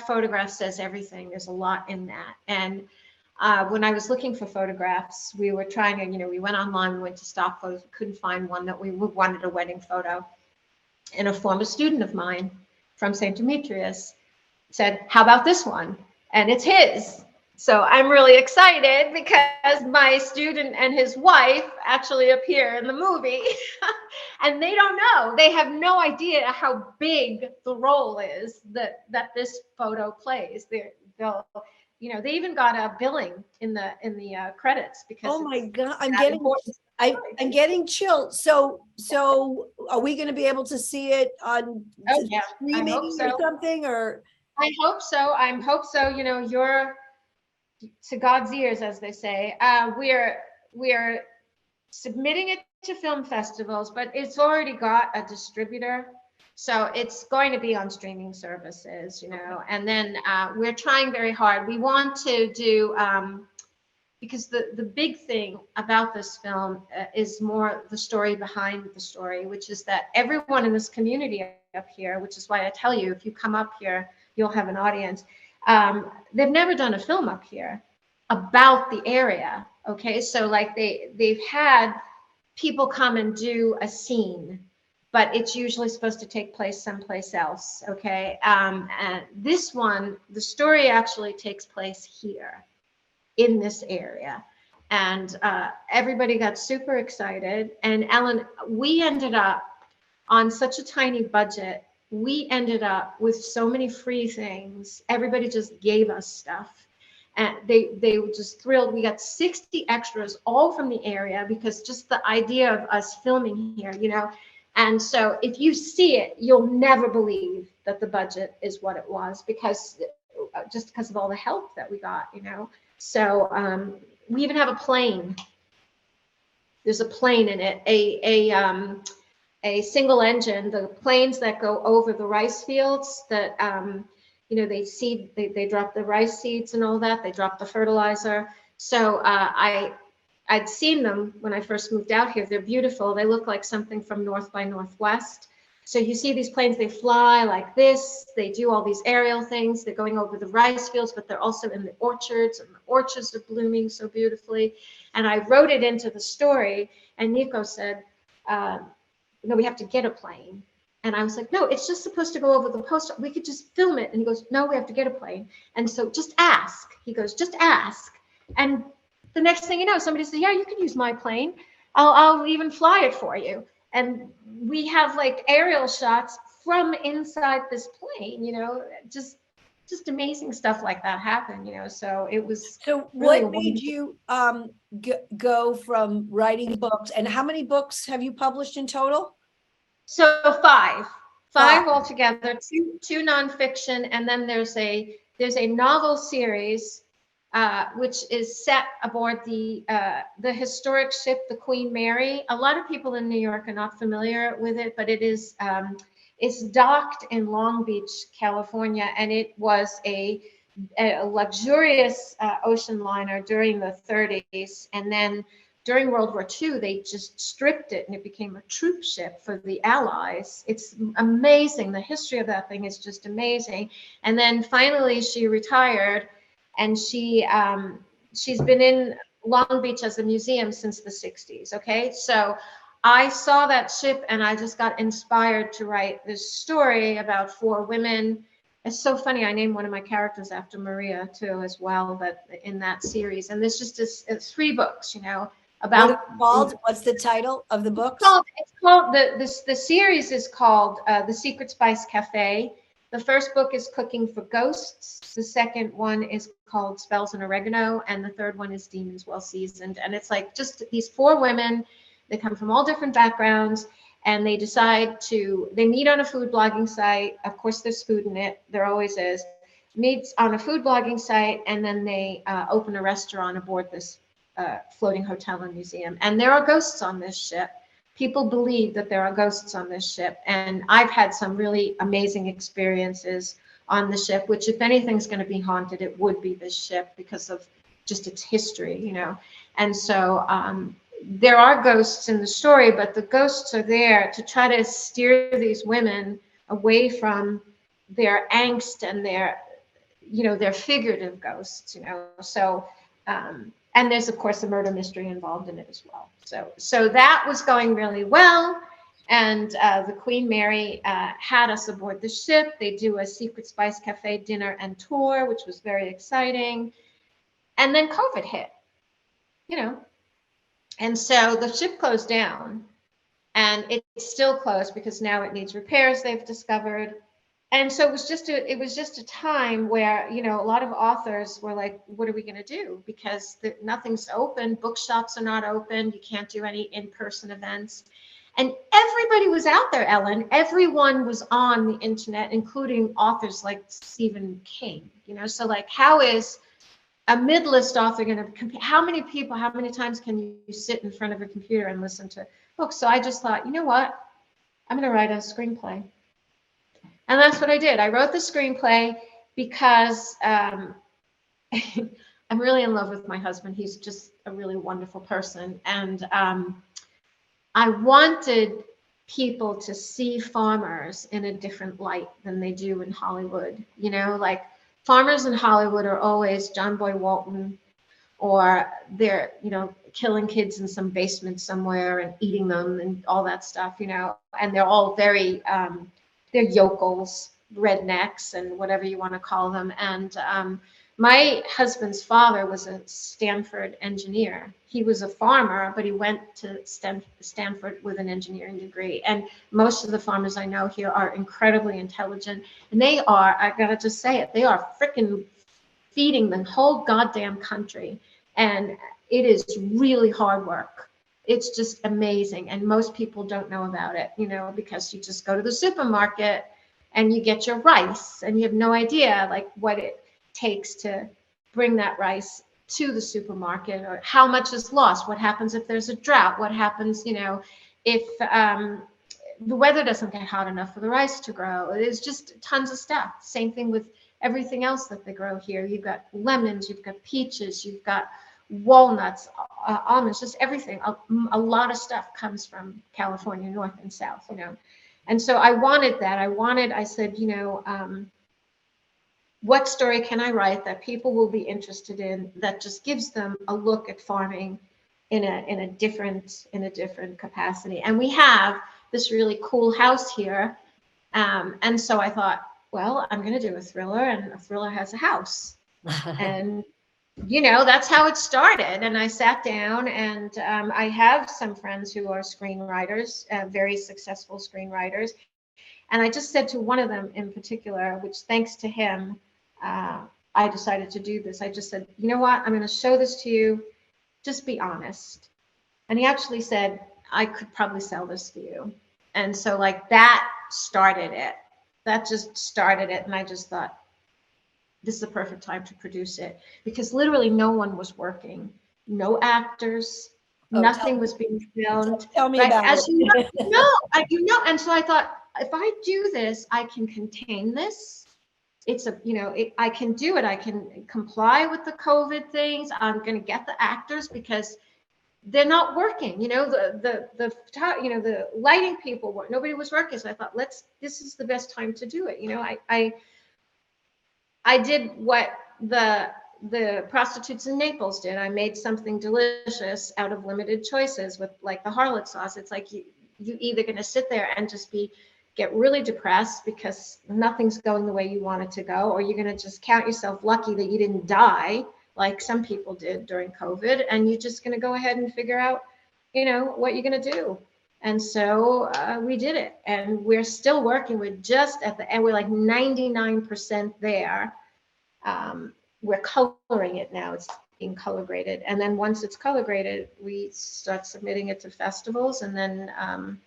photograph says everything. There's a lot in that. And when I was looking for photographs, we were trying to, we went online, we went to stock photos, we couldn't find one that we wanted a wedding photo. And a former student of mine from St. Demetrius said, "How about this one?" And it's his. So I'm really excited because my student and his wife actually appear in the movie and they don't know. They have no idea how big the role is that this photo plays. They'll, they even got a billing in the credits because. Oh my God, I'm getting chilled. So are we going to be able to see it on streaming or something? Or I hope so. You're to God's ears, as they say. We're submitting it to film festivals, but it's already got a distributor, so it's going to be on streaming services, and then we're trying very hard. We want to do because the big thing about this film is more the story behind the story, which is that everyone in this community up here, which is why I tell you, if you come up here, you'll have an audience. They've never done a film up here about the area. Okay, so like they've had people come and do a scene, but it's usually supposed to take place someplace else. Okay, and this one, the story actually takes place here in this area, and everybody got super excited. And Ellen, we ended up on such a tiny budget. We ended up with so many free things. Everybody just gave us stuff. And they were just thrilled. We got 60 extras, all from the area, because just the idea of us filming here, And so if you see it, you'll never believe that the budget is what it was, because of all the help that we got, So we even have a plane. There's a plane in it, a single engine, the planes that go over the rice fields that, they drop the rice seeds and all that, they drop the fertilizer. So I'd seen them when I first moved out here. They're beautiful. They look like something from North by Northwest. So you see these planes, they fly like this, they do all these aerial things, they're going over the rice fields, but they're also in the orchards, and the orchards are blooming so beautifully. And I wrote it into the story, and Nico said, no, we have to get a plane. And I was like, no, it's just supposed to go over the post. We could just film it. And he goes, no, we have to get a plane. And so just ask. He goes, just ask. And the next thing you know, somebody said, yeah, you can use my plane. I'll even fly it for you. And we have like aerial shots from inside this plane, you know, just amazing stuff like that happened, you know. So it was. So really what made you go from writing books, and how many books have you published in total? So five Five. altogether, two nonfiction, and then there's a novel series, which is set aboard the historic ship, the Queen Mary. A lot of people in New York are not familiar with it, but it is it's docked in Long Beach, California, and it was a luxurious ocean liner during the 30s, and then during World War II, they just stripped it and it became a troop ship for the Allies. It's amazing. The history of that thing is just amazing. And then finally she retired, and she's been in Long Beach as a museum since the 60s. Okay. So I saw that ship and I just got inspired to write this story about four women. It's so funny. I named one of my characters after Maria too, as well, but in that series. And this just is 3 books, you know. What's the title of the book? It's called the series is called The Secret Spice Cafe. The first book is Cooking for Ghosts. The second one is called Spells and Oregano, and the third one is Demons Well Seasoned. And it's like just these 4 women. They come from all different backgrounds, and they meet on a food blogging site. Of course, there's food in it. There always is. Meets on a food blogging site, and then they open a restaurant aboard this floating hotel and museum. And there are ghosts on this ship. People believe that there are ghosts on this ship. And I've had some really amazing experiences on the ship, which if anything's going to be haunted, it would be this ship because of just its history, you know. And so there are ghosts in the story, but the ghosts are there to try to steer these women away from their angst and their, you know, their figurative ghosts, you know. So, and there's, of course, a murder mystery involved in it as well. So that was going really well. And the Queen Mary had us aboard the ship. They do a Secret Spice Cafe dinner and tour, which was very exciting. And then COVID hit, you know. And so the ship closed down. And it's still closed because now it needs repairs, they've discovered. And so it was just a time where, you know, a lot of authors were like, what are we going to do? Because nothing's open. Bookshops are not open. You can't do any in-person events. And everybody was out there, Ellen. Everyone was on the internet, including authors like Stephen King, you know. So like, how is a mid-list author going to compete? How many times can you sit in front of a computer and listen to books? So I just thought, you know what? I'm going to write a screenplay. And that's what I did. I wrote the screenplay because I'm really in love with my husband. He's just a really wonderful person. And I wanted people to see farmers in a different light than they do in Hollywood. You know, like farmers in Hollywood are always John Boy Walton, or they're, you know, killing kids in some basement somewhere and eating them and all that stuff, you know. And they're all very... they're yokels, rednecks, and whatever you want to call them. And my husband's father was a Stanford engineer. He was a farmer, but he went to Stanford with an engineering degree. And most of the farmers I know here are incredibly intelligent. And they are, I gotta just say it, they are freaking feeding the whole goddamn country. And it is really hard work. It's just amazing. And most people don't know about it, you know, because you just go to the supermarket and you get your rice and you have no idea like what it takes to bring that rice to the supermarket, or how much is lost. What happens if there's a drought? What happens, you know, if the weather doesn't get hot enough for the rice to grow? There's just tons of stuff. Same thing with everything else that they grow here. You've got lemons, you've got peaches, you've got walnuts, almonds, just everything. A lot of stuff comes from California, north and south, you know. And so I wanted that. I said, what story can I write that people will be interested in, that just gives them a look at farming in a different capacity. And we have this really cool house here. And so I thought, well, I'm going to do a thriller, and a thriller has a house. And that's how it started. And I sat down, and I have some friends who are screenwriters, very successful screenwriters. And I just said to one of them in particular, which thanks to him, I decided to do this. I just said, you know what? I'm going to show this to you. Just be honest. And he actually said, I could probably sell this to you. And so like that started it. That just started it. And I just thought, this is the perfect time to produce it, because literally no one was working, no actors, nothing was being filmed. Tell me about as it. And so I thought, if I do this, I can contain this. I can do it. I can comply with the COVID things. I'm going to get the actors because they're not working. The lighting people nobody was working. So I thought, this is the best time to do it. I did what the prostitutes in Naples did. I made something delicious out of limited choices with like the harlot sauce. It's like you either going to sit there and just get really depressed because nothing's going the way you want it to go, or you're going to just count yourself lucky that you didn't die like some people did during COVID, and you're just going to go ahead and figure out, what you're going to do. And so we did it, and we're still working. We're just at the end. We're like 99% there. We're coloring it now. It's being color graded. And then once it's color graded, we start submitting it to festivals, and then and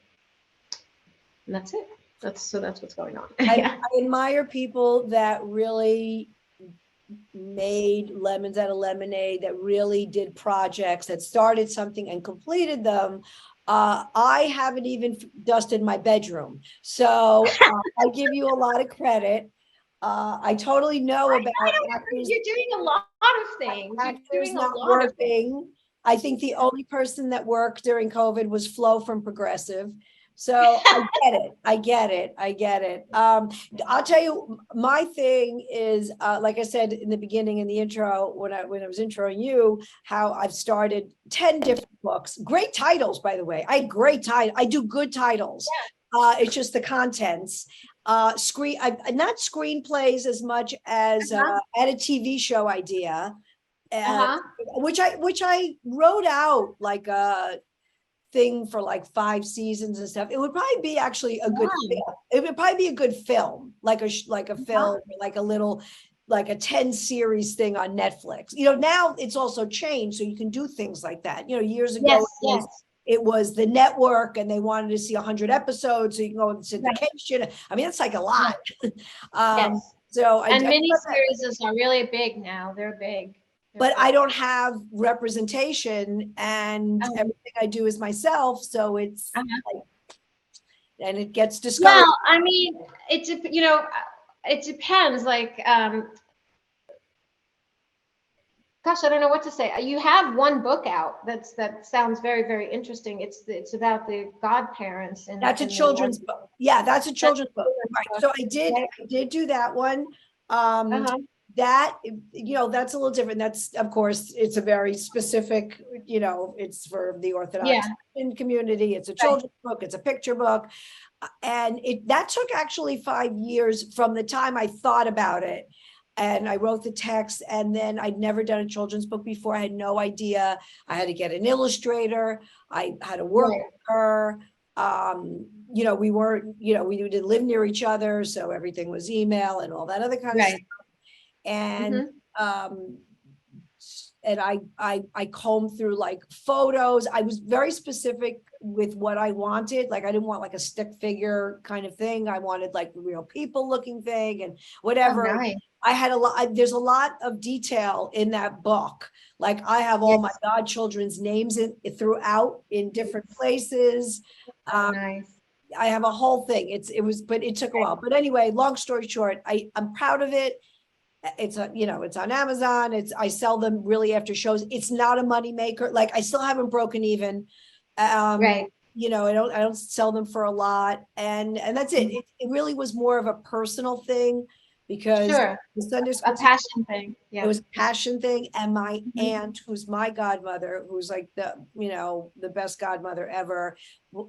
that's it. That's what's going on. I admire people that really made lemons out of lemonade, that really did projects, that started something and completed them. I haven't even dusted my bedroom. So I give you a lot of credit. I totally know about actors. You're doing a lot of things. Actors not working. I think the only person that worked during COVID was Flo from Progressive. So I get it. I'll tell you, my thing is, like I said in the beginning, in the intro, when I was introing you, how I've started 10 different books. Great titles, by the way. I do good titles. Yeah. It's just the contents. Not screenplays as much as at a TV show idea, which I wrote out like a thing for like 5 seasons and stuff. It would probably be actually a good film. It would probably be a good film, like a film, like a little, like a 10 series thing on Netflix. Now it's also changed, so you can do things like that. Years ago, it was the network, and they wanted to see 100 episodes, so you can go in syndication. Right. I mean, it's like a lot. So miniseries are really big now. They're big. But I don't have representation, and everything I do is myself. So it's like, and it gets discouraged. Well, I mean, it depends. Like, gosh, I don't know what to say. You have one book out that sounds very, very interesting. It's about the Godparents, and that's a children's book. Yeah, that's a children's book. Right. So I did do that one. That, that's a little different. That's, of course, it's a very specific, it's for the Orthodox community. It's a children's book. It's a picture book. And that took actually 5 years from the time I thought about it. And I wrote the text, and then I'd never done a children's book before. I had no idea. I had to get an illustrator. I had to work with her. We weren't, we didn't live near each other. So everything was email and all that other kind of stuff. And and I combed through like photos. I was very specific with what I wanted. Like, I didn't want like a stick figure kind of thing. I wanted like the real people looking thing and whatever. Oh, nice. I had there's a lot of detail in that book. Like, I have all my godchildren's names throughout in different places. Nice. I have a whole thing. But it took a while. But anyway, long story short, I'm proud of it. It's it's on Amazon. I sell them really after shows. It's not a money maker. Like, I still haven't broken even. Right. I don't sell them for a lot, and that's it. It really was more of a personal thing because Sure. the Sunday A school passion thing. it Yeah. was a passion thing. And my Mhm. aunt, who's my godmother, who's like the best godmother ever,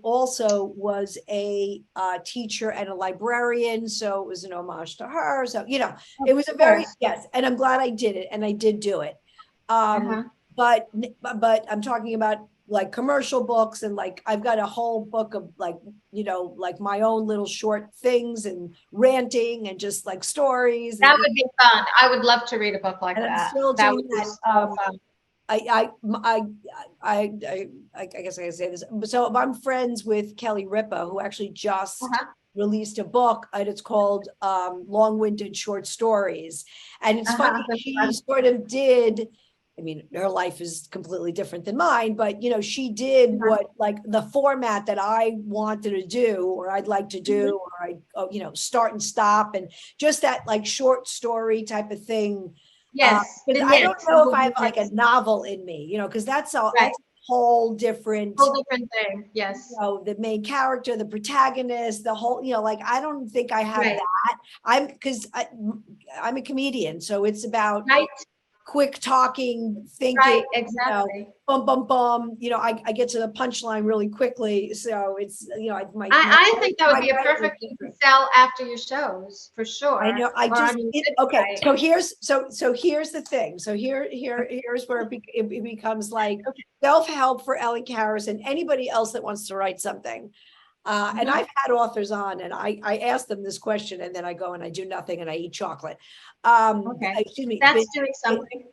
also was a teacher and a librarian. So it was an homage to her. So, it was a Of very, course. yes. And I'm glad I did it. And I did do it. Uh-huh. But I'm talking about like commercial books, and like I've got a whole book of like like my own little short things and ranting and just like stories, That would be fun. I would love to read a book like and I'm that. still That doing would be that. so fun. I guess I can say this. So I'm friends with Kelly Ripa, who actually just Uh-huh. released a book, and it's called Long-Winded Short Stories. And it's funny, Uh-huh. That's she fun. sort of did, I mean, her life is completely different than mine, but she did what, like, the format that I wanted to do, or I'd like to do, or start and stop, and just that like short story type of thing. Yes. Because I don't Vignettes, know if little I have like a vignettes. novel in me, because that's Right. a whole different, Whole different thing. Yes. the main character, the protagonist, the whole, like, I don't think I have Right. that. Because I'm a comedian, so it's about Right. quick talking, thinking, Right. Exactly. bum, bum, bum, I get to the punchline really quickly. So it's, I think that would be a writing is perfect thing to different. sell after your shows for sure. I know. Okay. Right. So here's the thing. So here's where it becomes like self-help for Ellen Karis and anybody else that wants to write something. And I've had authors on, and I ask them this question, and then I go and I do nothing and I eat chocolate. Okay. Excuse me. That's doing something.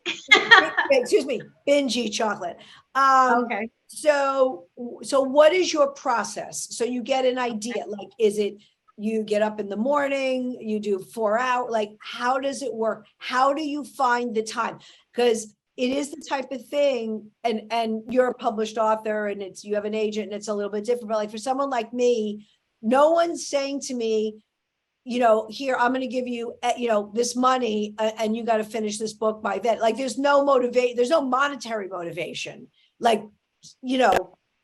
Excuse me. Binge eat chocolate. Okay. So what is your process? So you get an idea, like, is it you get up in the morning, you do 4 hours, like, how does it work? How do you find the time? Because it is the type of thing, and you're a published author, and you have an agent, and it's a little bit different, but like for someone like me, no one's saying to me, here, I'm going to give you, this money, and you got to finish this book by then. Like, there's no monetary motivation, like,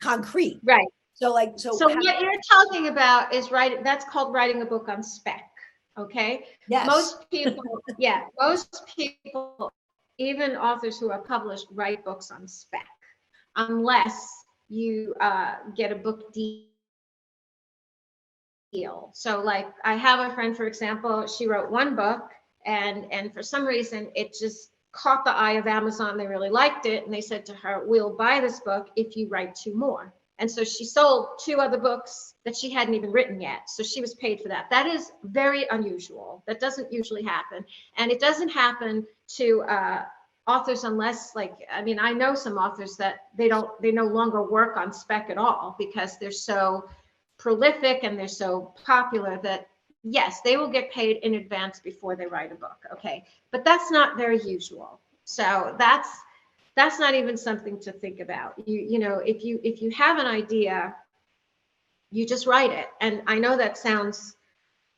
concrete. Right. So what you're talking about is that's called writing a book on spec. Okay. Yes. Most people, even authors who are published, write books on spec, unless you get a book deal. So like I have a friend, for example, she wrote one book, and for some reason it just caught the eye of Amazon. They really liked it, and they said to her, we'll buy this book if you write 2 more. And so she sold 2 other books that she hadn't even written yet. So she was paid for that. That is very unusual. That doesn't usually happen. And it doesn't happen to authors unless, like, I mean, I know some authors that they no longer work on spec at all because they're so prolific and they're so popular that, yes, they will get paid in advance before they write a book. Okay. But that's not very usual. So that's not even something to think about. If you have an idea, you just write it. And I know that sounds,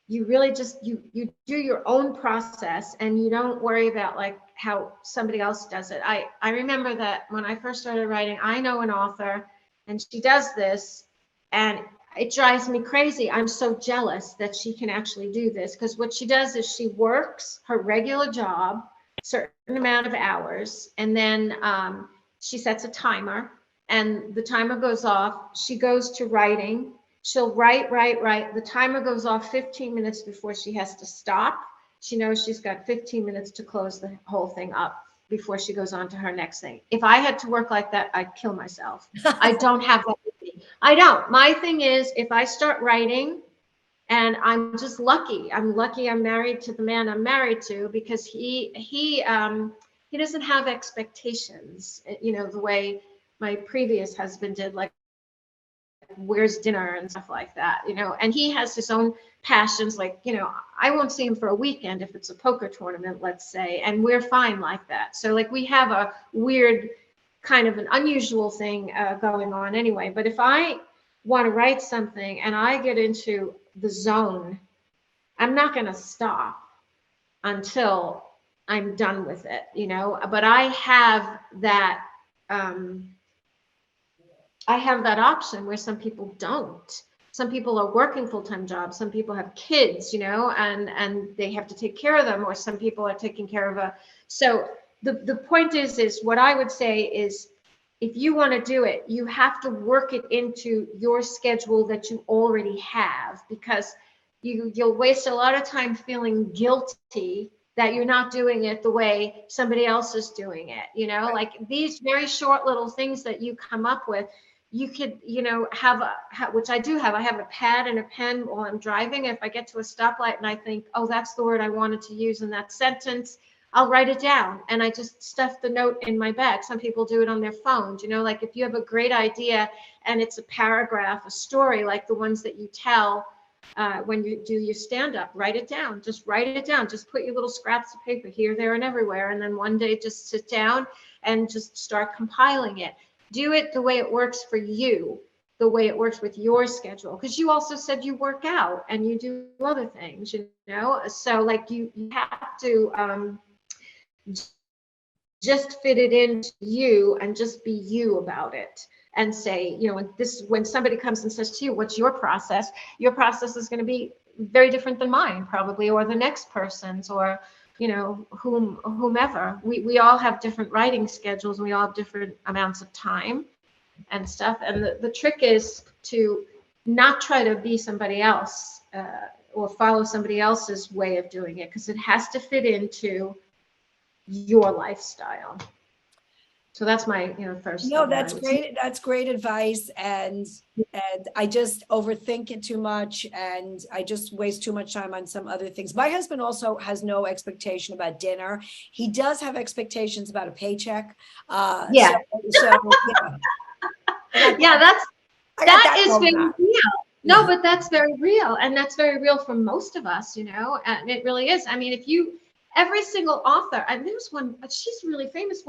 you really just, you do your own process, and you don't worry about like how somebody else does it. I remember that when I first started writing, I know an author and she does this, and it drives me crazy. I'm so jealous that she can actually do this, because what she does is she works her regular job, certain amount of hours, and then she sets a timer, and the timer goes off. She goes to writing. She'll write. The timer goes off 15 minutes before she has to stop. She knows she's got 15 minutes to close the whole thing up before she goes on to her next thing. If I had to work like that, I'd kill myself. I don't have that with me. I don't. My thing is, if I start writing, and I'm just lucky. I'm married to the man I'm married to, because he doesn't have expectations, the way my previous husband did, like where's dinner and stuff like that, and he has his own passions. Like, I won't see him for a weekend if it's a poker tournament, let's say, and we're fine like that. So like we have a weird kind of an unusual thing going on anyway. But if I want to write something and I get into the zone, I'm not going to stop until I'm done with it, but I have that I have that option where some people don't. Some people are working full-time jobs. Some people have kids, and they have to take care of them, or some people are taking care of so the point is what I would say is, if you want to do it, you have to work it into your schedule that you already have, because you'll waste a lot of time feeling guilty that you're not doing it the way somebody else is doing it. Like these very short little things that you come up with, you could, which I do have. I have a pad and a pen while I'm driving. If I get to a stoplight and I think, oh, that's the word I wanted to use in that sentence, I'll write it down, and I just stuff the note in my bag. Some people do it on their phones, like if you have a great idea and it's a paragraph, a story, like the ones that you tell when you do your stand-up, write it down. Just write it down. Just put your little scraps of paper here, there, and everywhere. And then one day just sit down and just start compiling it. Do it the way it works for you, the way it works with your schedule. Because you also said you work out and you do other things, So like you have to just fit it into you and just be you about it. And say, when somebody comes and says to you, what's your process? Your process is going to be very different than mine, probably, or the next person's, or, whomever. We all have different writing schedules, and we all have different amounts of time and stuff. And the trick is to not try to be somebody else or follow somebody else's way of doing it, because it has to fit into your lifestyle. So that's my, first. No, that's great. That's great advice. And I just overthink it too much, and I just waste too much time on some other things. My husband also has no expectation about dinner. He does have expectations about a paycheck. Yeah. So yeah, that is very real. No, Yeah. but that's very real. And that's very real for most of us, and it really is. I mean, every single author, and there's one, she's really famous.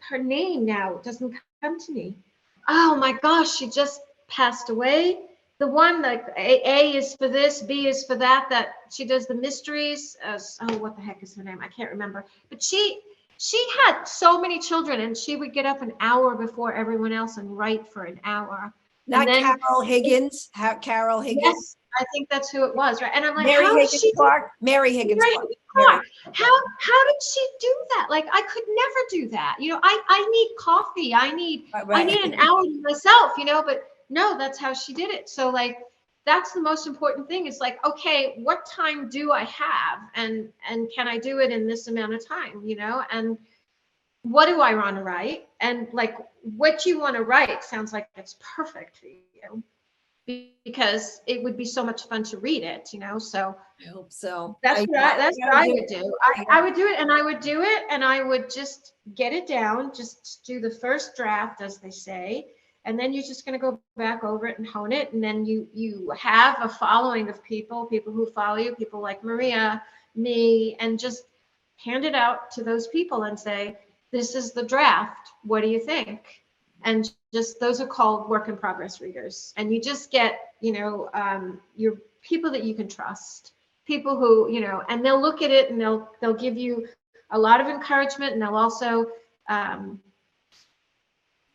Her name now doesn't come to me. Oh my gosh, she just passed away. The one like A is for this, B is for that she does the mysteries. What the heck is her name? I can't remember. But she had so many children, and she would get up an hour before everyone else and write for an hour. Not Carol Higgins. Carol Higgins. Yes, I think that's who it was, right? And I'm like, Mary how Higgins Clark. Mary Higgins Clark. How did she do that? Like, I could never do that. I need coffee. I need an hour to myself, but no, that's how she did it. So like, that's the most important thing. It's like, okay, what time do I have? And can I do it in this amount of time, and what do I want to write? And like, what you want to write sounds like it's perfect for you, because it would be so much fun to read it, so I hope so. that's what I would do. I would do it, and I would just get it down, just do the first draft, as they say, and then you're just going to go back over it and hone it. And then you have a following of people who follow you, people like Maria, me, and just hand it out to those people and say, this is the draft. What do you think? And just, those are called work in progress readers. And you just get, your people that you can trust, people who, and they'll look at it and they'll give you a lot of encouragement, and they'll also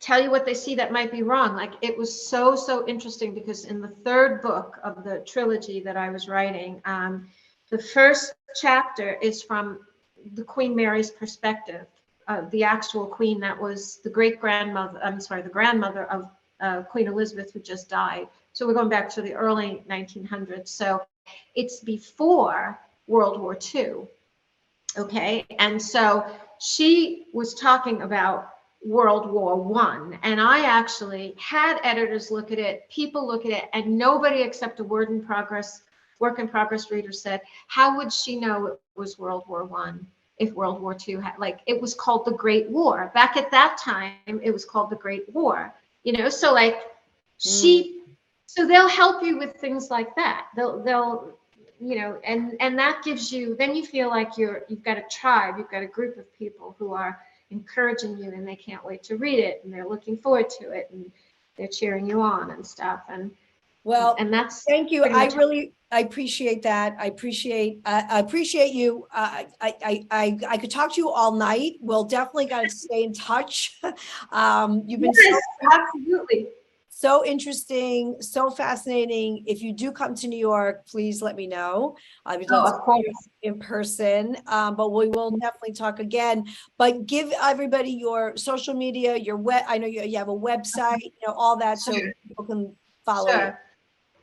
tell you what they see that might be wrong. Like, it was so interesting, because in the third book of the trilogy that I was writing, the first chapter is from the Queen Mary's perspective. The actual queen that was the grandmother of Queen Elizabeth, who just died. So we're going back to the early 1900s. So it's before World War II. Okay. And so she was talking about World War I. And I actually had editors look at it, people look at it, and nobody except a work in progress reader said, how would she know it was World War I? If World War II had, like, it was called the Great War. Back at that time, it was called the Great War, so like so they'll help you with things like that. They'll and that gives you, then you feel like you've got a tribe, you've got a group of people who are encouraging you, and they can't wait to read it, and they're looking forward to it, and they're cheering you on and stuff. And that's, thank you. I appreciate that. I appreciate you. I could talk to you all night. We'll definitely got to stay in touch. You've been absolutely. So interesting, so fascinating. If you do come to New York, please let me know. I would love of course. in person, but we will definitely talk again. But give everybody your social media, your web. I know you have a website, all that, so people can follow you. Sure.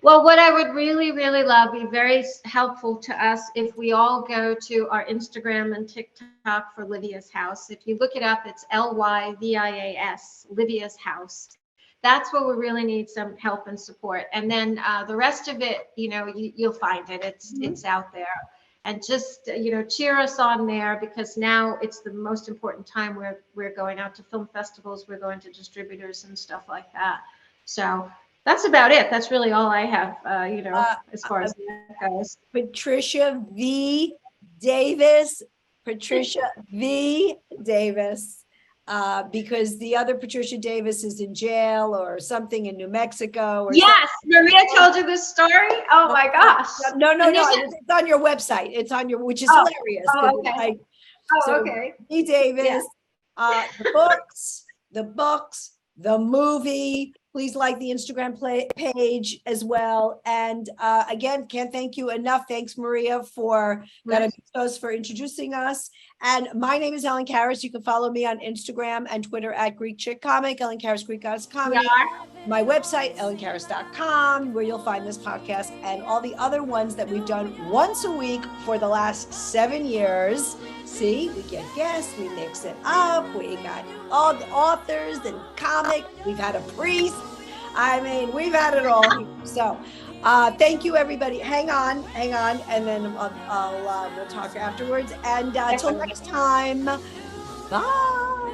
Well, what I would really, really love, be very helpful to us if we all go to our Instagram and TikTok for Lydia's House. If you look it up, it's LYVIAS, Lydia's House. That's where we really need some help and support. And then the rest of it, you'll find it. It's out there. And just, cheer us on there, because now it's the most important time where we're going out to film festivals, we're going to distributors and stuff like that. So that's about it. That's really all I have, as far as that goes. Patricia V. Davis, because the other Patricia Davis is in jail or something in New Mexico. Or yes, Maria told you this story. Oh my gosh! No. It's on your website. It's on your, which is hilarious. Oh, okay. Okay. V. Davis, the books, the movie. Please like the Instagram page as well. And again, can't thank you enough. Thanks, Maria, for introducing us. And my name is Ellen Karis. You can follow me on Instagram and Twitter at Greek Chick Comic, Ellen Karis, Greek Goddess Comedy. My website, ellenkaris.com, where you'll find this podcast and all the other ones that we've done once a week for the last 7 years. See, we get guests, we mix it up, we got all the authors and comic, we've had a priest. I mean, we've had it all. So thank you, everybody. Hang on, and then we'll talk afterwards. And until next time, bye.